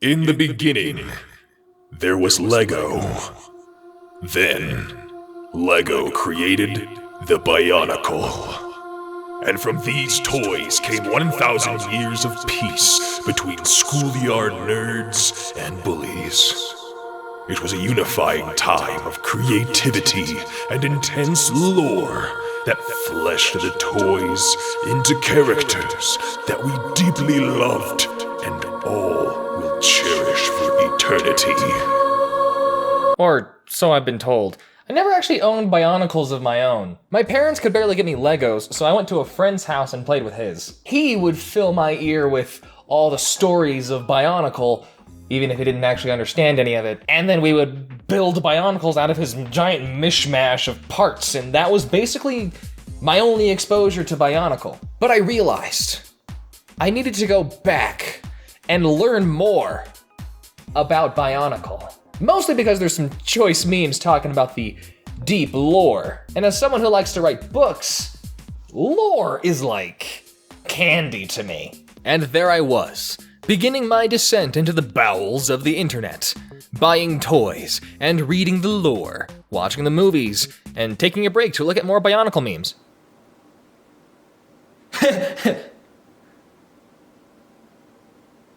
In the beginning, there was Lego. Then, Lego created the Bionicle. And from these toys came 1,000 years of peace between schoolyard nerds and bullies. It was a unifying time of creativity and intense lore that fleshed the toys into characters that we deeply loved and all will cherish for eternity. Or so I've been told. I never actually owned Bionicles of my own. My parents could barely get me Legos, so I went to a friend's house and played with his. He would fill my ear with all the stories of Bionicle, even if he didn't actually understand any of it. And then we would build Bionicles out of his giant mishmash of parts, and that was basically my only exposure to Bionicle. But I realized I needed to go back and learn more about Bionicle. Mostly because there's some choice memes talking about the deep lore. And as someone who likes to write books, lore is like candy to me. And there I was, beginning my descent into the bowels of the internet, buying toys and reading the lore, watching the movies, and taking a break to look at more Bionicle memes.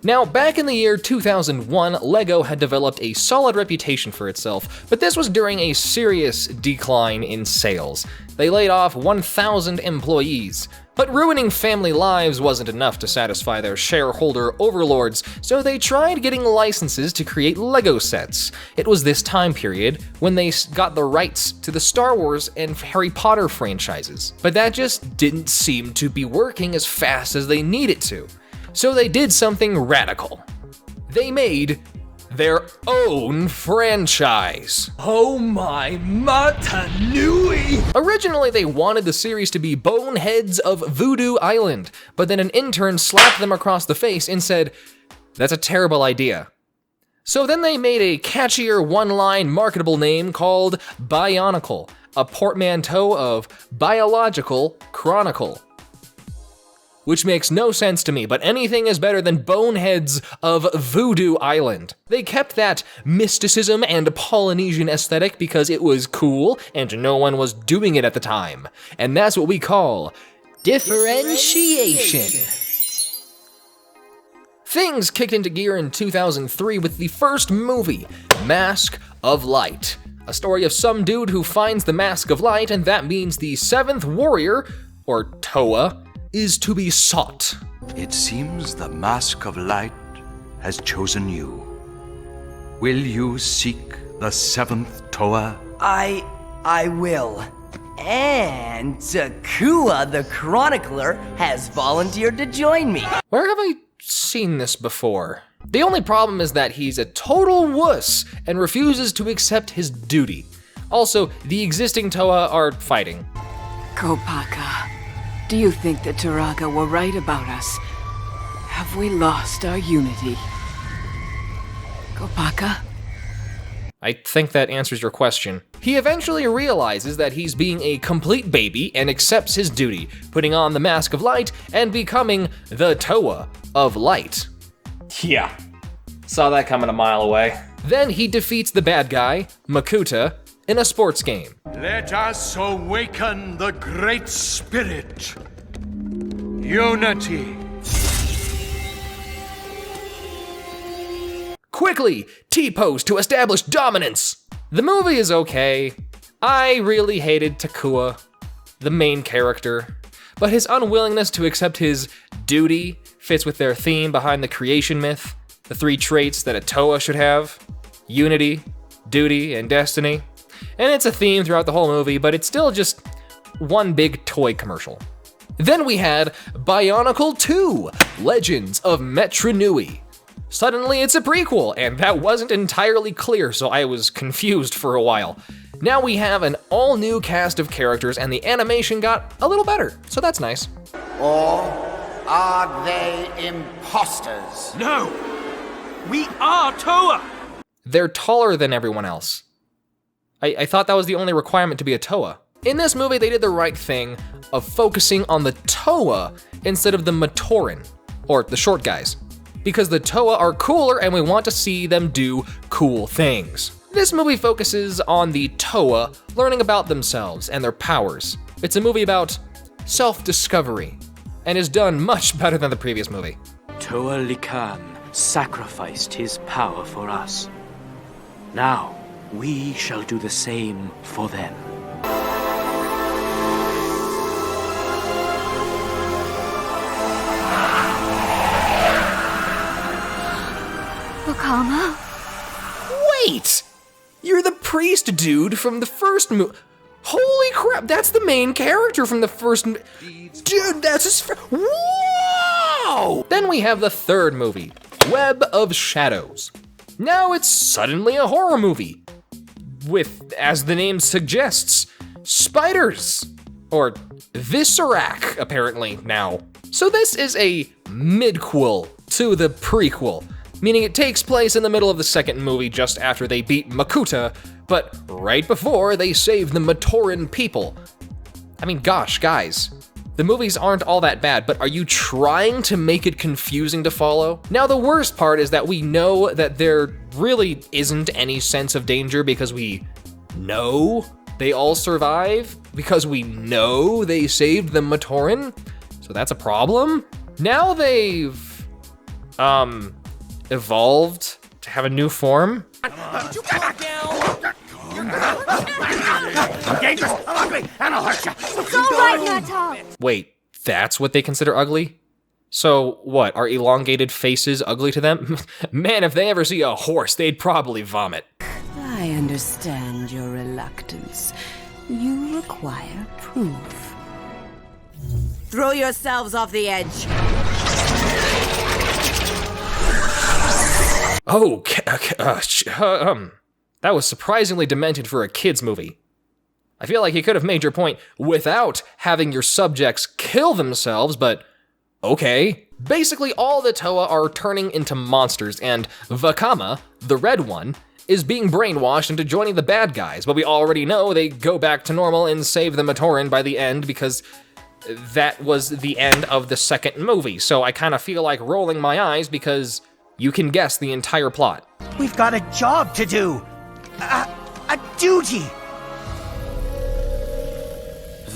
Now, back in the year 2001, LEGO had developed a solid reputation for itself, but this was during a serious decline in sales. They laid off 1,000 employees. But ruining family lives wasn't enough to satisfy their shareholder overlords, so they tried getting licenses to create LEGO sets. It was this time period when they got the rights to the Star Wars and Harry Potter franchises. But that just didn't seem to be working as fast as they needed to. So they did something radical. They made their own franchise. Oh my Metru Nui! Originally, they wanted the series to be Boneheads of Voodoo Island, but then an intern slapped them across the face and said, "That's a terrible idea." So then they made a catchier one-line marketable name called Bionicle, a portmanteau of Biological Chronicle. Which makes no sense to me, but anything is better than Boneheads of Voodoo Island. They kept that mysticism and Polynesian aesthetic because it was cool and no one was doing it at the time. And that's what we call differentiation. Things kicked into gear in 2003 with the first movie, Mask of Light. A story of some dude who finds the Mask of Light, and that means the seventh warrior, or Toa, is to be sought. It seems the Mask of Light has chosen you. Will you seek the seventh Toa? I will. And Takua the Chronicler has volunteered to join me. Where have I seen this before? The only problem is that he's a total wuss and refuses to accept his duty. Also, the existing Toa are fighting. Kopaka, do you think that Turaga were right about us? Have we lost our unity? Kopaka? I think that answers your question. He eventually realizes that he's being a complete baby and accepts his duty, putting on the Mask of Light and becoming the Toa of Light. Yeah, saw that coming a mile away. Then he defeats the bad guy, Makuta, in a sports game. Let us awaken the Great Spirit. Unity. Quickly, T-pose to establish dominance. The movie is okay. I really hated Takua, the main character, but his unwillingness to accept his duty fits with their theme behind the creation myth, the three traits that a Toa should have: unity, duty, and destiny. And it's a theme throughout the whole movie, but it's still just one big toy commercial. Then we had Bionicle 2, Legends of Metru Nui. Suddenly it's a prequel, and that wasn't entirely clear, so I was confused for a while. Now we have an all-new cast of characters, and the animation got a little better, so that's nice. Or are they imposters? No! We are Toa! They're taller than everyone else. I thought that was the only requirement to be a Toa. In this movie, they did the right thing of focusing on the Toa instead of the Matoran, or the short guys. because the Toa are cooler and we want to see them do cool things. This movie focuses on the Toa learning about themselves and their powers. It's a movie about self-discovery, and is done much better than the previous movie. Toa Likan sacrificed his power for us. Now, we shall do the same for them. Vakama? Wait! You're the priest dude from the first movie. Holy crap, that's the main character from the first Dude, that's his Whoa! Then we have the third movie, Web of Shadows. Now it's suddenly a horror movie. With, as the name suggests, spiders. Or Viscerac, apparently, now. So this is a midquel to the prequel, meaning it takes place in the middle of the second movie just after they beat Makuta, but right before they save the Matoran people. I mean, gosh, guys, the movies aren't all that bad, but are you trying to make it confusing to follow? Now, the worst part is that we know that there really isn't any sense of danger because we know they all survive, because we know they saved the Matoran, so that's a problem. Now they've, evolved to have a new form. I'm dangerous, I'm ugly, and I'll hurt you. It's all right, Natal. Wait, that's what they consider ugly? So what, are elongated faces ugly to them? Man, if they ever see a horse, they'd probably vomit. I understand your reluctance. You require proof. Throw yourselves off the edge. Oh, that was surprisingly demented for a kid's movie. I feel like you could have made your point without having your subjects kill themselves, but okay. Basically, all the Toa are turning into monsters, and Vakama, the red one, is being brainwashed into joining the bad guys, but we already know they go back to normal and save the Matoran by the end because that was the end of the second movie, so I kind of feel like rolling my eyes because you can guess the entire plot. We've got a job to do. A duty.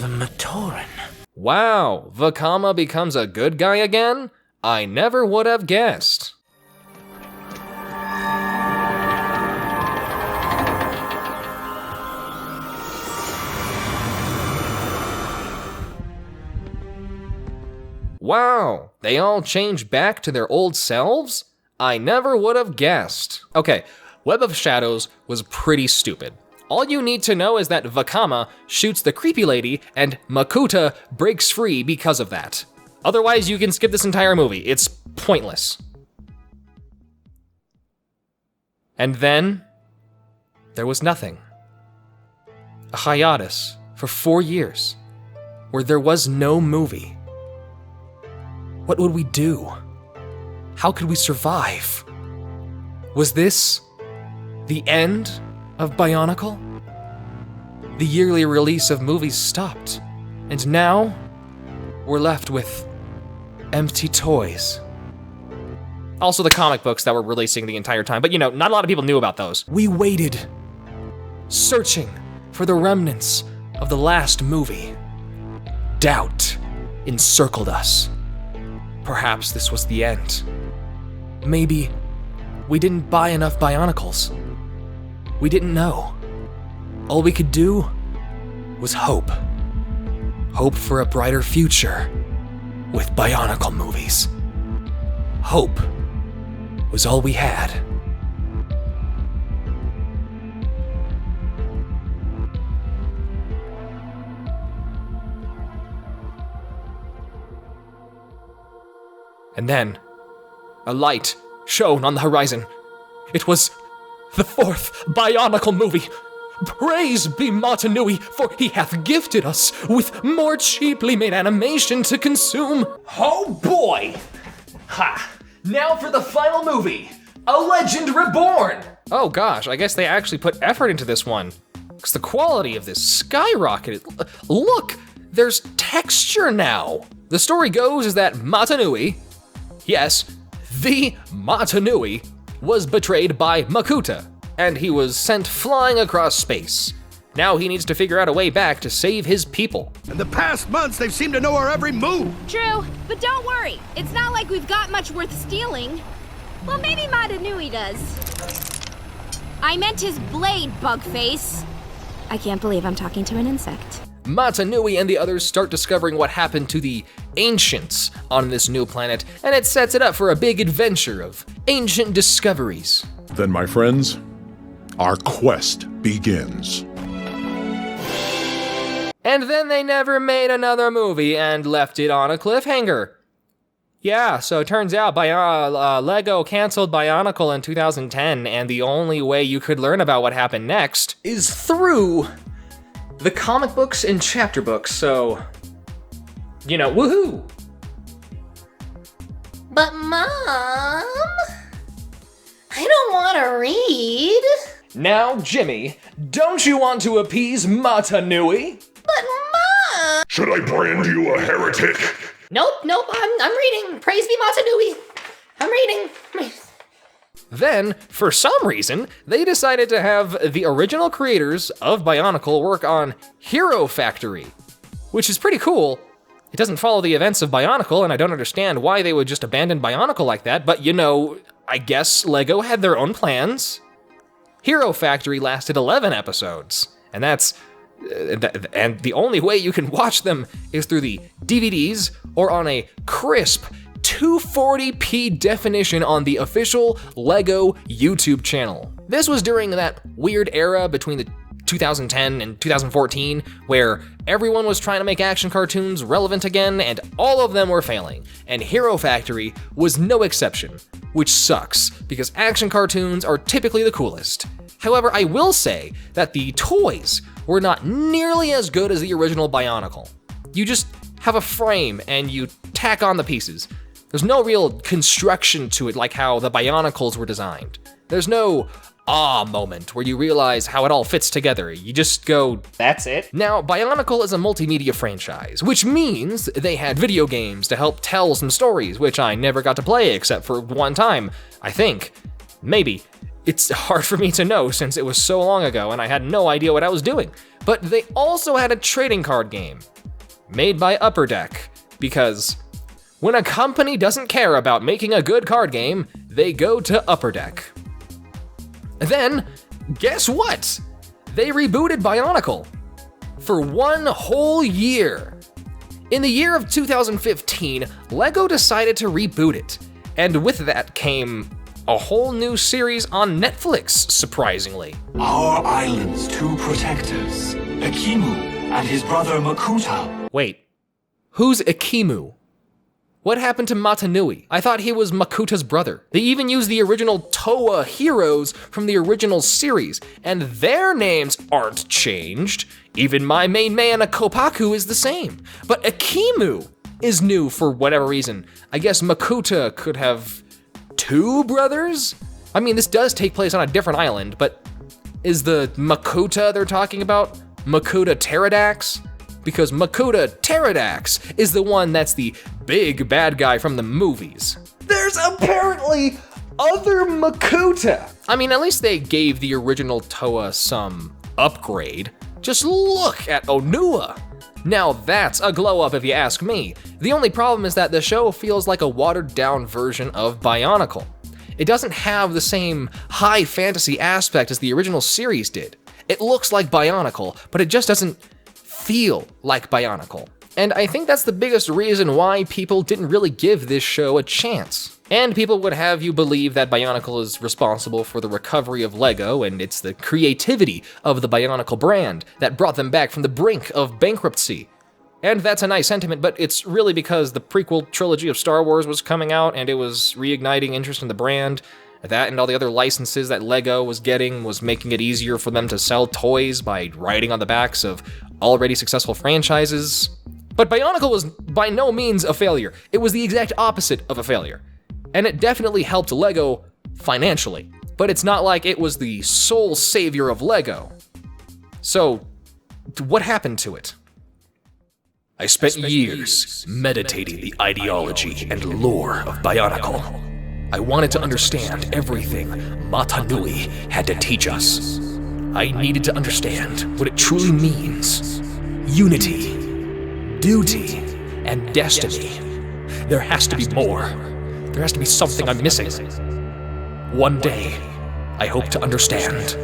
The Matoran. Wow, Vakama becomes a good guy again? I never would have guessed. Wow, they all changed back to their old selves? I never would have guessed. Okay, Web of Shadows was pretty stupid. All you need to know is that Vakama shoots the creepy lady and Makuta breaks free because of that. Otherwise, you can skip this entire movie. It's pointless. And then, there was nothing. A hiatus for 4 years, where there was no movie. What would we do? How could we survive? Was this the end of Bionicle? The yearly release of movies stopped, and now we're left with empty toys. Also the comic books that were releasing the entire time, but you know, not a lot of people knew about those. We waited, searching for the remnants of the last movie. Doubt encircled us. Perhaps this was the end. Maybe we didn't buy enough Bionicles. We didn't know. All we could do was hope. Hope for a brighter future with Bionicle movies. Hope was all we had. And then, a light shone on the horizon. It was the 4th Bionicle movie. Praise be Metru Nui, for he hath gifted us with more cheaply made animation to consume. Oh boy! Ha! Now for the final movie, A Legend Reborn! Oh gosh, I guess they actually put effort into this one, because the quality of this skyrocketed. Look, there's texture now. The story goes is that Metru Nui, yes, The Metru Nui was betrayed by Makuta, and he was sent flying across space. Now he needs to figure out a way back to save his people. In the past months, they've seemed to know our every move. True, but don't worry. It's not like we've got much worth stealing. Well, maybe Metru Nui does. I meant his blade, Bugface. I can't believe I'm talking to an insect. Metru Nui and the others start discovering what happened to the ancients on this new planet, and it sets it up for a big adventure of ancient discoveries. Then, my friends, our quest begins. And then they never made another movie and left it on a cliffhanger. Yeah, so it turns out Lego canceled Bionicle in 2010, and the only way you could learn about what happened next is through the comic books and chapter books, so, you know, woohoo! But Mom, I don't want to read. Now, Jimmy, don't you want to appease Metru Nui? But Mom! Should I brand you a heretic? Nope, I'm reading. Praise be Metru Nui. I'm reading. Then, for some reason, they decided to have the original creators of Bionicle work on Hero Factory, which is pretty cool. It doesn't follow the events of Bionicle, and I don't understand why they would just abandon Bionicle like that, but you know, I guess Lego had their own plans. Hero Factory lasted 11 episodes, and and the only way you can watch them is through the DVDs or on a crisp 240p definition on the official Lego YouTube channel. This was during that weird era between the 2010 and 2014 where everyone was trying to make action cartoons relevant again, and all of them were failing, and Hero Factory was no exception, which sucks because action cartoons are typically the coolest. However, I will say that the toys were not nearly as good as the original Bionicle. You just have a frame and you tack on the pieces. There's no real construction to it like how the Bionicles were designed. There's no moment where you realize how it all fits together. You just go, that's it? Now, Bionicle is a multimedia franchise, which means they had video games to help tell some stories, which I never got to play except for one time, I think. Maybe. It's hard for me to know since it was so long ago and I had no idea what I was doing. But they also had a trading card game made by Upper Deck, because when a company doesn't care about making a good card game, they go to Upper Deck. Then, guess what? They rebooted Bionicle for one whole year. In the year of 2015, Lego decided to reboot it, and with that came a whole new series on Netflix, surprisingly. Our island's two protectors, Akimu and his brother Makuta. Wait, who's Akimu? What happened to Metru Nui? I thought he was Makuta's brother. They even used the original Toa heroes from the original series, and their names aren't changed. Even my main man, Kopaku, is the same. But Akimu is new for whatever reason. I guess Makuta could have two brothers? I mean, this does take place on a different island, but is the Makuta they're talking about Makuta Pterodax? Because Makuta Pterodax is the one that's the big bad guy from the movies. There's apparently other Makuta! I mean, at least they gave the original Toa some upgrade. Just look at Onua. Now that's a glow up if you ask me. The only problem is that the show feels like a watered down version of Bionicle. It doesn't have the same high fantasy aspect as the original series did. It looks like Bionicle, but it just doesn't feel like Bionicle. And I think that's the biggest reason why people didn't really give this show a chance. And people would have you believe that Bionicle is responsible for the recovery of Lego, and it's the creativity of the Bionicle brand that brought them back from the brink of bankruptcy. And that's a nice sentiment, but it's really because the prequel trilogy of Star Wars was coming out and it was reigniting interest in the brand. That and all the other licenses that Lego was getting was making it easier for them to sell toys by riding on the backs of already successful franchises. But Bionicle was by no means a failure. It was the exact opposite of a failure. And it definitely helped Lego financially. But it's not like it was the sole savior of Lego. So, what happened to it? I spent years meditating the ideology and lore of Bionicle. I wanted to understand everything Metru Nui had to teach us. I needed to understand what it truly means. Unity, duty, and destiny. There has to be more. There has to be something I'm missing. One day, I hope to understand.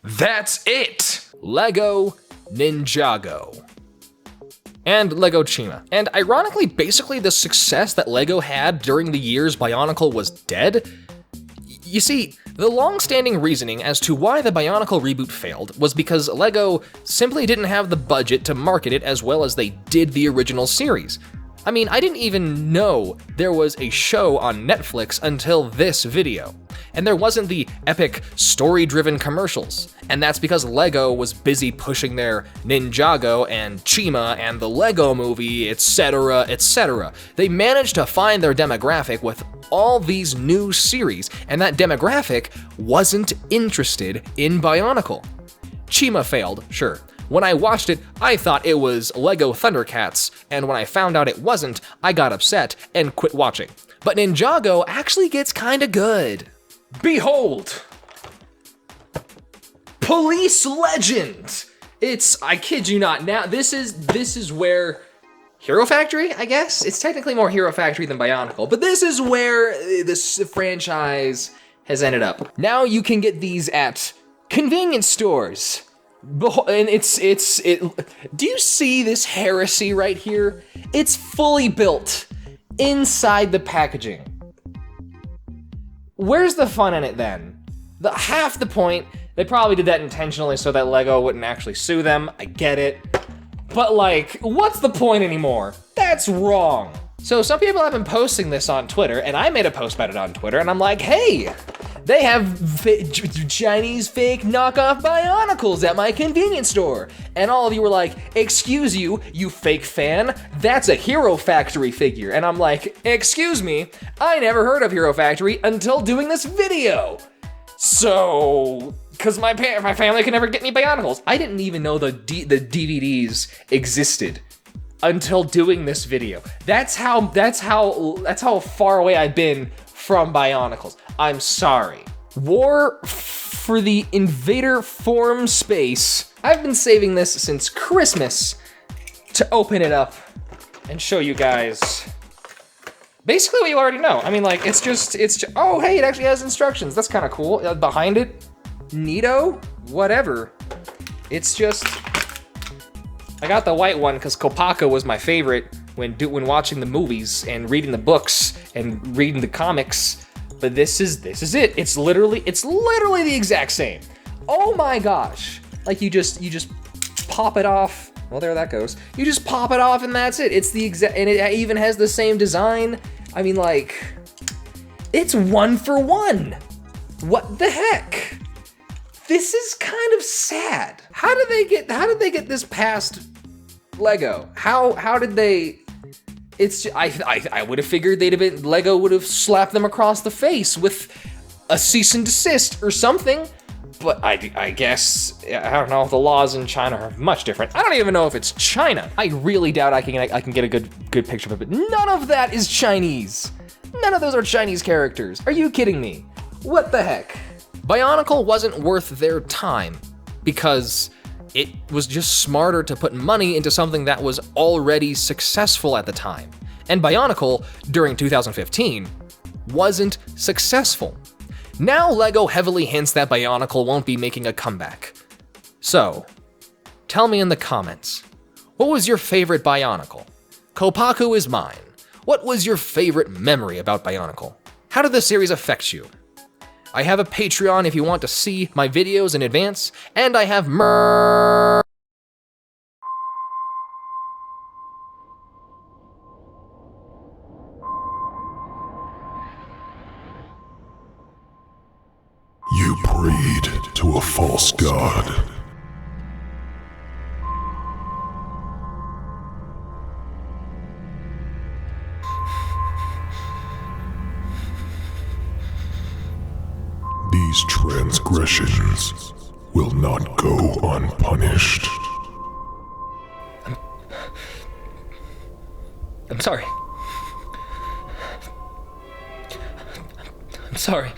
That's it! Lego Ninjago. And Lego Chima. And ironically, basically the success that Lego had during the years Bionicle was dead. You see, the long-standing reasoning as to why the Bionicle reboot failed was because Lego simply didn't have the budget to market it as well as they did the original series. I mean, I didn't even know there was a show on Netflix until this video. And there wasn't the epic story-driven commercials. And that's because Lego was busy pushing their Ninjago and Chima and the Lego movie, etc., etc. They managed to find their demographic with all these new series, and that demographic wasn't interested in Bionicle. Chima failed, sure. When I watched it, I thought it was Lego Thundercats, and when I found out it wasn't, I got upset and quit watching. But Ninjago actually gets kinda good. Behold! Police Legend! It's, I kid you not, now this is where Hero Factory, I guess? It's technically more Hero Factory than Bionicle, but this is where this franchise has ended up. Now you can get these at convenience stores. And do you see this heresy right here? It's fully built inside the packaging. Where's the fun in it then? Half the point, they probably did that intentionally so that Lego wouldn't actually sue them, I get it. But like, what's the point anymore? That's wrong. So some people have been posting this on Twitter, and I made a post about it on Twitter, and I'm like, hey, they have Chinese fake knockoff Bionicles at my convenience store. And all of you were like, excuse you, you fake fan, that's a Hero Factory figure. And I'm like, excuse me, I never heard of Hero Factory until doing this video. So, cause my family could never get me Bionicles. I didn't even know the DVDs existed until doing this video. That's how far away I've been from Bionicles. I'm sorry. War for the Invader Form Space. I've been saving this since Christmas to open it up and show you guys basically what you already know. I mean, like, it's just, oh, hey, it actually has instructions. That's kind of cool. Behind it, neato, whatever. It's just, I got the white one because Kopaka was my favorite when watching the movies and reading the books and reading the comics. But this is it. It's literally the exact same. Oh my gosh. Like you just pop it off. Well, there that goes. You just pop it off and that's it. It's the exact, and it even has the same design. I mean, like, it's 1 for 1. What the heck? This is kind of sad. How did they get this past Lego? How did they? It's just, I would have figured Lego would have slapped them across the face with a cease and desist or something. But I guess, I don't know, the laws in China are much different. I don't even know if it's China. I really doubt I can get a good picture of it, but none of that is Chinese. None of those are Chinese characters. Are you kidding me? What the heck? Bionicle wasn't worth their time because it was just smarter to put money into something that was already successful at the time. And Bionicle, during 2015, wasn't successful. Now Lego heavily hints that Bionicle won't be making a comeback. So, tell me in the comments, what was your favorite Bionicle? Kopaku is mine. What was your favorite memory about Bionicle? How did the series affect you? I have a Patreon if you want to see my videos in advance, and I have You prayed to a false god. These transgressions will not go unpunished. I'm sorry. sorry.